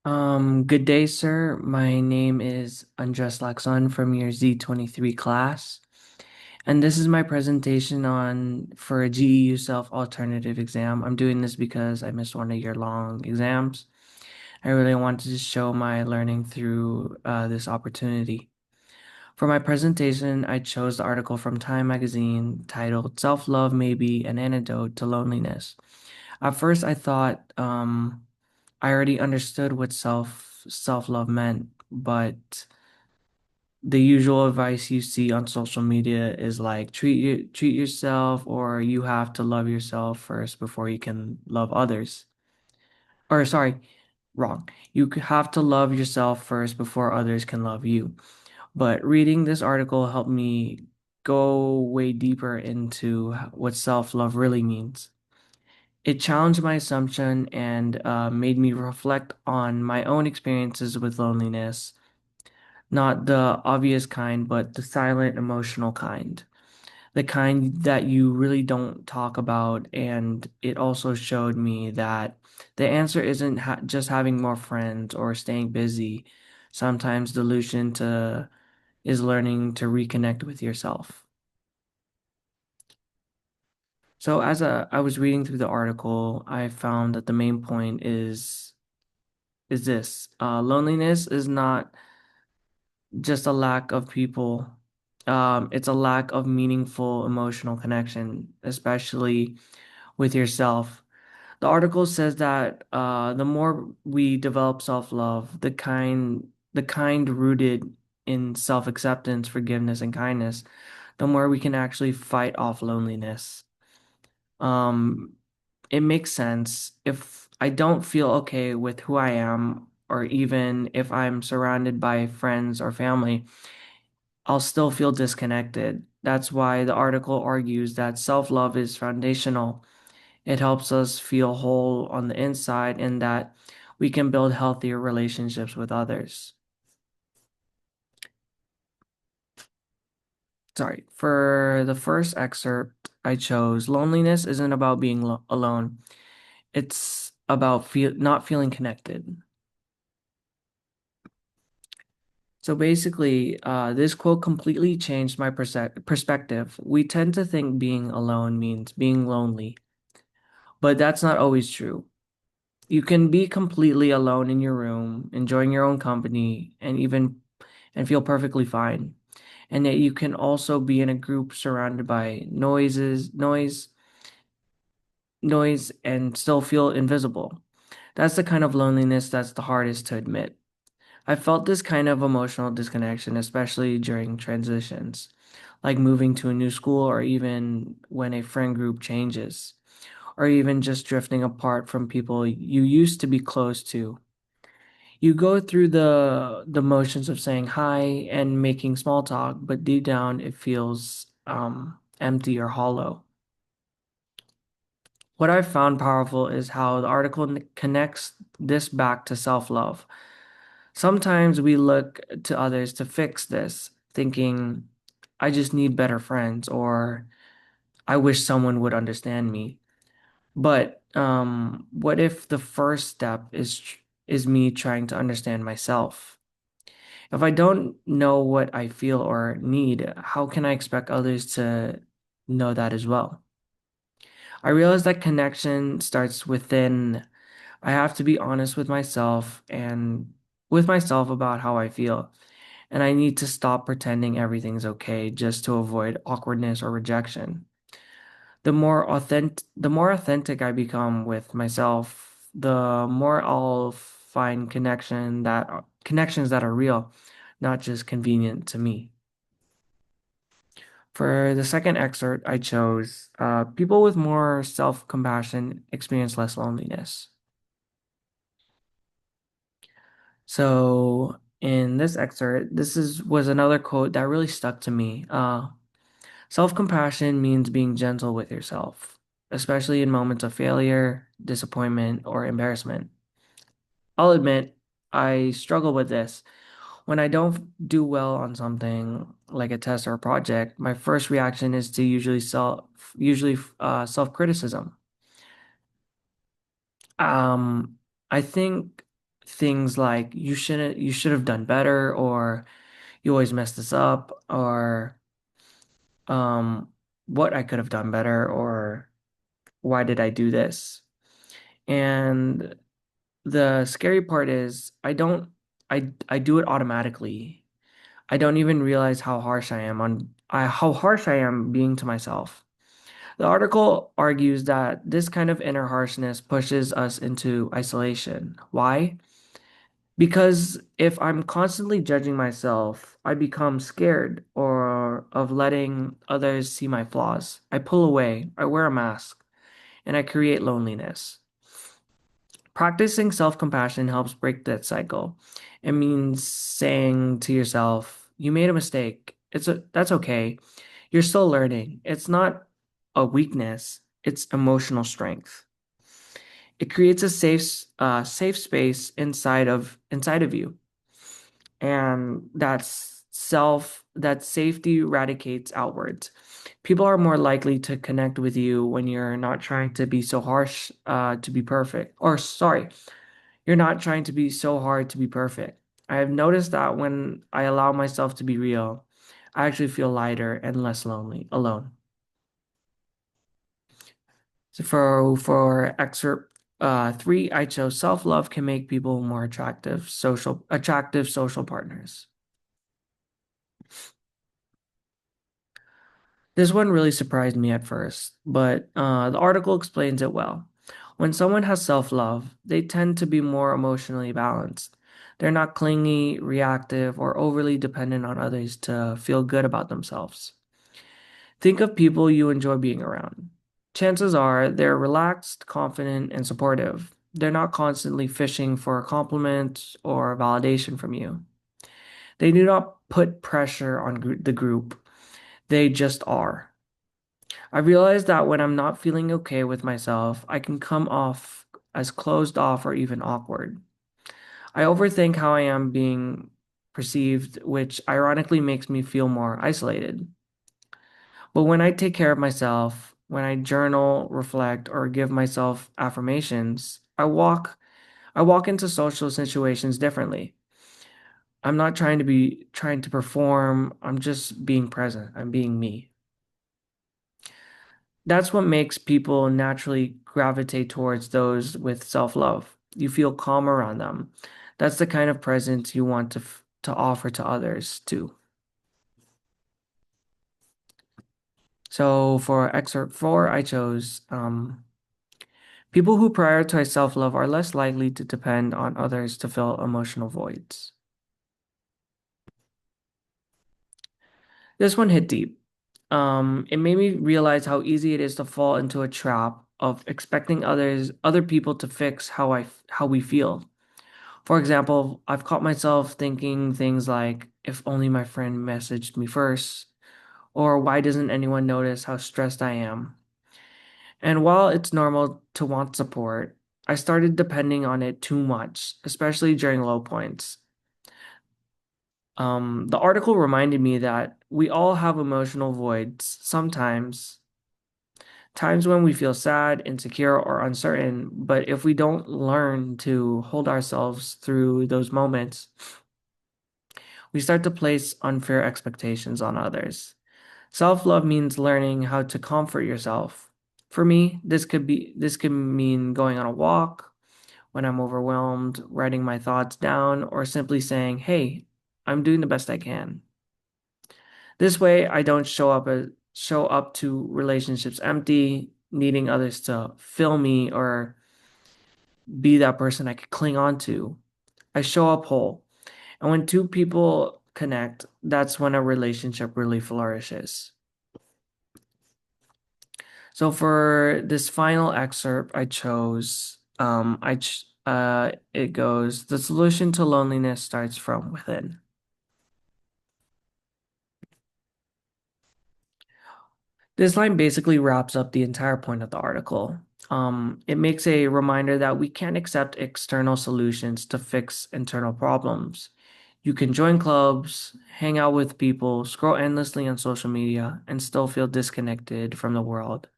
Good day, sir. My name is Andres Laxon from your Z23 class, and this is my presentation on for a GEU self alternative exam. I'm doing this because I missed one of your long exams. I really wanted to show my learning through this opportunity. For my presentation, I chose the article from Time magazine titled "Self-Love May Be an Antidote to Loneliness." At first, I thought I already understood what self-love meant, but the usual advice you see on social media is like treat yourself, or you have to love yourself first before you can love others. Or sorry, wrong. Have to love yourself first before others can love you. But reading this article helped me go way deeper into what self-love really means. It challenged my assumption and made me reflect on my own experiences with loneliness, not the obvious kind, but the silent emotional kind, the kind that you really don't talk about. And it also showed me that the answer isn't just having more friends or staying busy. Sometimes the solution to is learning to reconnect with yourself. So I was reading through the article, I found that the main point is this. Loneliness is not just a lack of people. It's a lack of meaningful emotional connection, especially with yourself. The article says that the more we develop self-love, the kind rooted in self-acceptance, forgiveness, and kindness, the more we can actually fight off loneliness. Um, it makes sense. If I don't feel okay with who I am, or even if I'm surrounded by friends or family, I'll still feel disconnected. That's why the article argues that self-love is foundational. It helps us feel whole on the inside and that we can build healthier relationships with others. Sorry, for the first excerpt I chose, loneliness isn't about being alone. It's about not feeling connected. So basically, this quote completely changed my perspective. We tend to think being alone means being lonely, but that's not always true. You can be completely alone in your room, enjoying your own company, and feel perfectly fine. And yet you can also be in a group surrounded by noise, and still feel invisible. That's the kind of loneliness that's the hardest to admit. I felt this kind of emotional disconnection, especially during transitions, like moving to a new school or even when a friend group changes, or even just drifting apart from people you used to be close to. You go through the motions of saying hi and making small talk, but deep down it feels empty or hollow. What I've found powerful is how the article connects this back to self-love. Sometimes we look to others to fix this, thinking, I just need better friends, or I wish someone would understand me. But what if the first step is me trying to understand myself? If I don't know what I feel or need, how can I expect others to know that as well? I realize that connection starts within. I have to be honest with myself about how I feel. And I need to stop pretending everything's okay just to avoid awkwardness or rejection. The more authentic I become with myself, the more I'll find connections that are real, not just convenient to me. For the second excerpt, I chose people with more self-compassion experience less loneliness. So in this excerpt, this is was another quote that really stuck to me. Self-compassion means being gentle with yourself, especially in moments of failure, disappointment, or embarrassment. I'll admit, I struggle with this. When I don't do well on something like a test or a project, my first reaction is to usually self-criticism. Um, I think things like you should have done better, or you always mess this up, or um what I could have done better, or why did I do this? And the scary part is I do it automatically. I don't even realize how harsh I am being to myself. The article argues that this kind of inner harshness pushes us into isolation. Why? Because if I'm constantly judging myself, I become scared or of letting others see my flaws. I pull away, I wear a mask, and I create loneliness. Practicing self-compassion helps break that cycle. It means saying to yourself, you made a mistake. That's okay. You're still learning. It's not a weakness, it's emotional strength. It creates a safe space inside of you. And that safety radicates outwards. People are more likely to connect with you when you're not trying to be so harsh to be perfect. Or sorry, you're not trying to be so hard to be perfect. I have noticed that when I allow myself to be real, I actually feel lighter and less lonely alone. So for excerpt 3, I chose self-love can make people more attractive social partners. This one really surprised me at first, but the article explains it well. When someone has self-love, they tend to be more emotionally balanced. They're not clingy, reactive, or overly dependent on others to feel good about themselves. Think of people you enjoy being around. Chances are they're relaxed, confident, and supportive. They're not constantly fishing for a compliment or validation from you. They do not put pressure on the group, they just are. I realize that when I'm not feeling okay with myself, I can come off as closed off or even awkward. I overthink how I am being perceived, which ironically makes me feel more isolated. But when I take care of myself, when I journal, reflect, or give myself affirmations, I walk into social situations differently. I'm not trying to perform, I'm just being present. I'm being me. That's what makes people naturally gravitate towards those with self-love. You feel calm around them. That's the kind of presence you want to offer to others too. So for excerpt 4, I chose people who prioritize self-love are less likely to depend on others to fill emotional voids. This one hit deep. It made me realize how easy it is to fall into a trap of expecting other people to fix how we feel. For example, I've caught myself thinking things like, if only my friend messaged me first, or why doesn't anyone notice how stressed I am? And while it's normal to want support, I started depending on it too much, especially during low points. The article reminded me that we all have emotional voids sometimes, times when we feel sad, insecure, or uncertain. But if we don't learn to hold ourselves through those moments, we start to place unfair expectations on others. Self-love means learning how to comfort yourself. For me, this could mean going on a walk when I'm overwhelmed, writing my thoughts down, or simply saying, "Hey, I'm doing the best I can." This way, I don't show up to relationships empty, needing others to fill me or be that person I could cling on to. I show up whole. And when two people connect, that's when a relationship really flourishes. So for this final excerpt, I chose, it goes, the solution to loneliness starts from within. This line basically wraps up the entire point of the article. It makes a reminder that we can't accept external solutions to fix internal problems. You can join clubs, hang out with people, scroll endlessly on social media, and still feel disconnected from the world.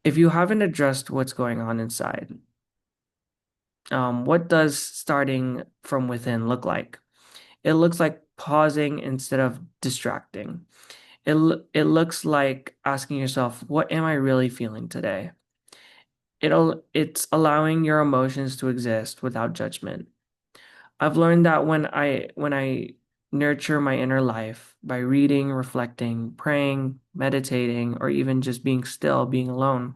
If you haven't addressed what's going on inside, What does starting from within look like? It looks like pausing instead of distracting. It looks like asking yourself, what am I really feeling today? It's allowing your emotions to exist without judgment. I've learned that when I nurture my inner life by reading, reflecting, praying, meditating, or even just being still, being alone,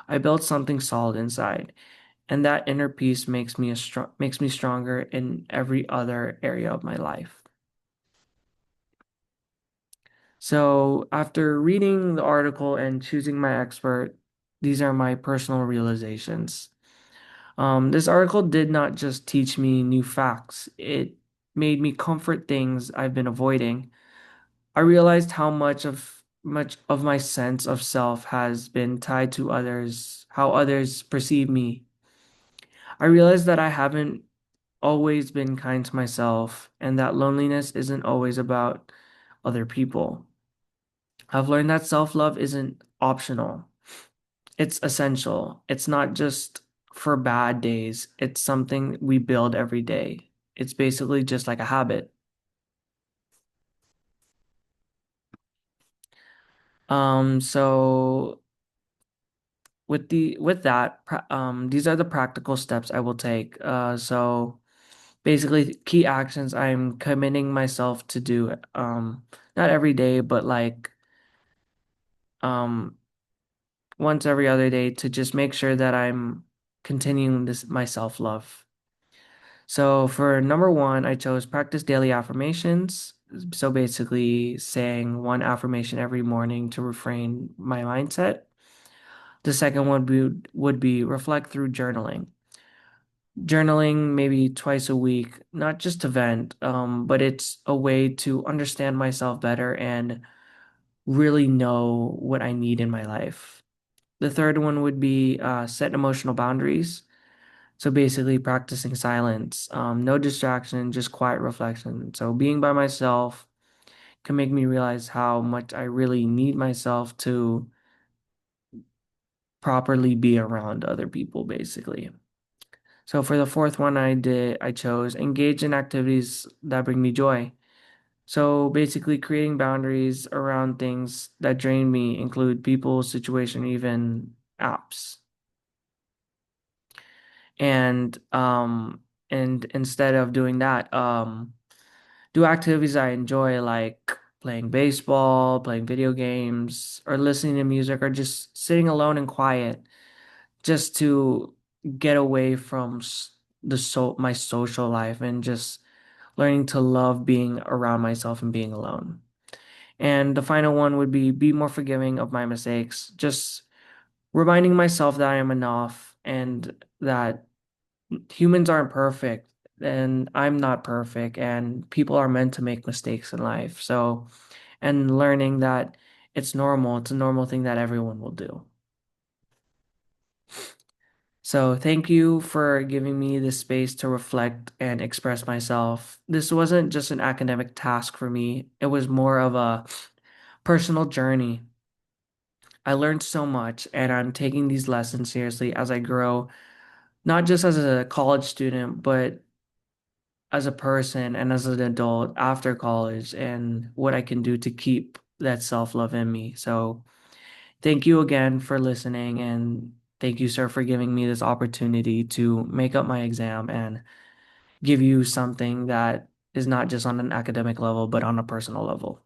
I build something solid inside. And that inner peace makes me stronger in every other area of my life. So, after reading the article and choosing my expert, these are my personal realizations. This article did not just teach me new facts, it made me comfort things I've been avoiding. I realized how much of my sense of self has been tied to others, how others perceive me. I realized that I haven't always been kind to myself and that loneliness isn't always about other people. I've learned that self-love isn't optional. It's essential. It's not just for bad days. It's something we build every day. It's basically just like a habit. So these are the practical steps I will take. So basically key actions I'm committing myself to do not every day, but like um once every other day to just make sure that I'm continuing this my self-love. So for number one, I chose practice daily affirmations. So basically saying one affirmation every morning to refrain my mindset. The second one would be reflect through journaling. Journaling maybe twice a week, not just to vent, but it's a way to understand myself better and really know what I need in my life. The third one would be set emotional boundaries. So basically, practicing silence, no distraction, just quiet reflection. So being by myself can make me realize how much I really need myself to properly be around other people, basically. So for the fourth one, I chose engage in activities that bring me joy. So basically, creating boundaries around things that drain me include people, situation, even apps. And instead of doing that, do activities I enjoy like playing baseball, playing video games, or listening to music, or just sitting alone and quiet, just to get away from my social life and just learning to love being around myself and being alone. And the final one would be more forgiving of my mistakes, just reminding myself that I am enough and that humans aren't perfect and I'm not perfect and people are meant to make mistakes in life. So, and learning that it's normal, it's a normal thing that everyone will do. So, thank you for giving me the space to reflect and express myself. This wasn't just an academic task for me, it was more of a personal journey. I learned so much, and I'm taking these lessons seriously as I grow, not just as a college student, but as a person and as an adult after college and what I can do to keep that self-love in me. So, thank you again for listening and thank you, sir, for giving me this opportunity to make up my exam and give you something that is not just on an academic level, but on a personal level.